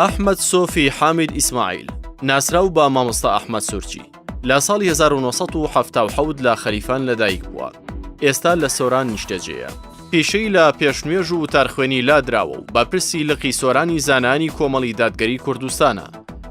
ئەحمەد سۆفی حامید ئیسماعیل ناسراو بە مامۆستا ئەحمەد سورچی لە ساڵی 1970 لە خەلیفان لەدایک بووە. ئێستا لە سۆران نیشتەجێیە. پیشەی لە پێشنوێژ و وتارخوێنی لادراوە و بەپرسی لقی سۆرانی زانانی کۆمەڵی دادگەری کوردستانە.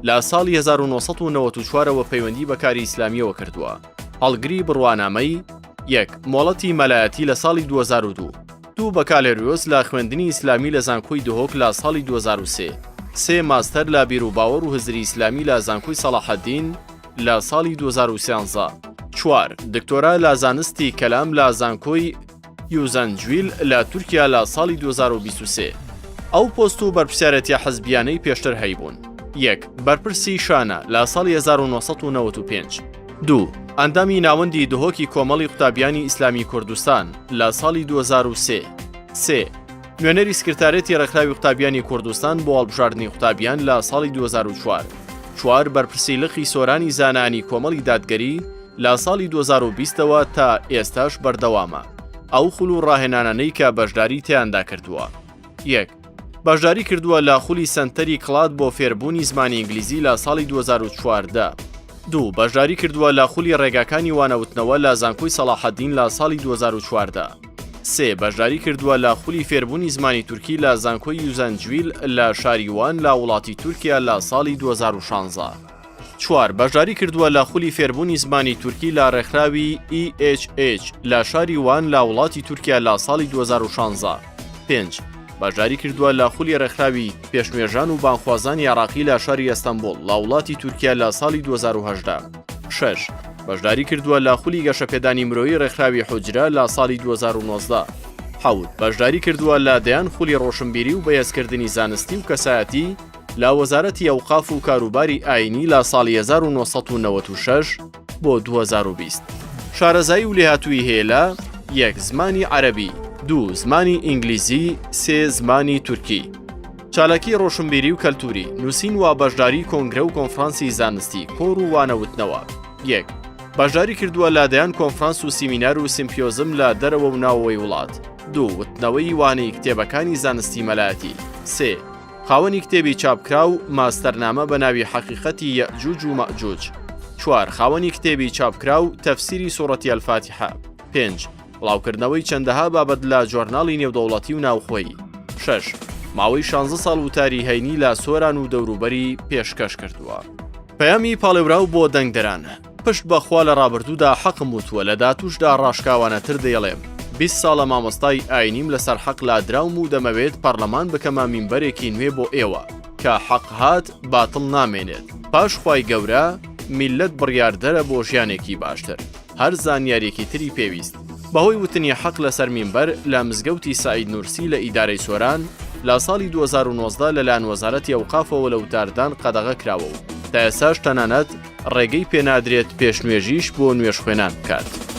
لە ساڵی 1994ەوە پەیوەندی بە کاری ئیسلامیەوە کردووە. هەڵگری بڕوانامەی 1 مۆڵەتی مەلایەتی لە ساڵی 2002 2 بەکالێریۆس لە خوێندنی ئیسلامی لە زانکۆی دهۆک لە ساڵی 2003 3 ماستەر لە بیرروباوەڕ و هزری ئیسلامی لە زانکۆی سەلاحەدین لە ساڵی 2013 4 دکتۆرا لە زانستی کەلام لە زانکۆی یوزەنجویل لە تورکیا لە ساڵی 2023 ئەو پۆست و بەرپرسیارەتیە حەزبیانەی پێشتر هەیبوون. 1 بەرپرسی شانە لە ساڵی 1995 2 ئەندامی ناوەندی دهۆکی کۆمەڵی قوتابیانی ئیسلامی کوردستان لە ساڵی 2003 3 نوێنەری سکرتارەتی ڕێکخراوی قوتابیانی کوردستان بۆ هەڵبژاردننی قوتابیان لە ساڵی 2004 4 بەرپرسی لقی سۆرانی زانانی کۆمەڵی دادگەری لە ساڵی 2020ەوە تا ئێستاش بەردەوامە. ئەو خول و ڕاهێنانانەی کە بەشداری تیاندا کردووە. 1 بەشداری کردووە لە خولی سنتەری کڵات بۆ فێربوونی زمانی ئینگلیزی لە ساڵی 2014 2 بەشداری کردووە لە خولی ڕێگاکانی وانەوتنەوە لە زانکۆی سەلاحەدین لە ساڵی 2014 3 بەشداری کردووە لە خولی فێربوونی زمانی تورکی لە زانکۆی یوزەنجویل لە شاریوان لە وڵاتی تورکیا لە ساڵی 2016 4 بەشداری کردووە لە خولی فێربوونی زمانی تورکی لە ڕێکخراوی EHH لە شاریوان لە وڵاتی تورکیا لە ساڵی 2016 5 بەشداری کردووە لە خولی ڕێکخراوی پێشنوێژان و بانخوازانی عێراقی لە شاری ئەستەمبۆڵ لە وڵاتی تورکیا لە ساڵی 2018 6 بەشداری کردووە لە خولی گەشەپێدانی مرۆیی ڕێکخراوی حوجرە لە ساڵی 2019 7 بەشداری کردووە لە دەیان خولی ڕۆشنبیری و بەهێزکردنی زانستی و کەسایەتی لە وەزارەتی ئەوقاف و کاروباری ئاینی لە ساڵی 1996 بۆ 2020 شارەزایی و لێهاتووی هەیە لە 1 زمانی عەرەبی 2 زمانی ئینگلیزی 3 زمانی تورکی چالاکی ڕۆشنبیری و کەلتوری نووسین و بەشداری کۆنگرە و کۆنفرانسی زانستی کۆر و وانەوتنەوە 1 بەشداری کردووە لە دەیان کۆنفرانس و سیمینار و سیمپیۆزم لە دەرەوە و ناوەوەی وڵات 2 وتنەوەی وانەی کتێبەکانی زانستی مەلایەتی 3 خاوەنی کتێبی چاپکرا و ماستەرنامە بە ناوی حەقیقەتی یەئجوج و مەئجوج 4 خاوەنی کتێبی چاپکرا و تەفسیری سوورەتی ئەلفاتیحە 5 بڵاوکردنەوەی چەندەها بابەت لە جۆرناڵی نێودەوڵەتی و ناوخۆیی 6 ماوەی 16 ساڵ وتاری هەینی لە سۆران و دەوروبەری پێشکەش کردووە. پەیامی پاڵێوراو بۆ دەنگدەران پشت بەخوا لە ڕابردوودا حەقم وتووە لە داتوشدا ڕاشکاوانەتر دەیەڵێم 20 ساڵە مامۆستای ئاینیم لەسەر حەق لادراوم و دەمەوێت پەرلەمان بکەمە مینبەرێکی نوێ بۆ ئێوە کە حەق هات باتڵ نامێنێت. پاش خوای گەورە میلەت بڕیاردەرە بۆ ژیانێکی باشتر. هەر زانیارێکی تری پێویست. بەهۆی وتنی حەق لەسەر مینبەر لە مزگەوتی سعید نورسی لە ئیدارەی سۆران لە ساڵی 2019 لەلایەن وەزارەتی ئەوقافەوە لە وتاردان قەدەغە کراوە و تا ئێستاش تەنانەت ڕێگەی پێنادرێت پێشنوێژیش بۆ نوێژ خوێنان بکات.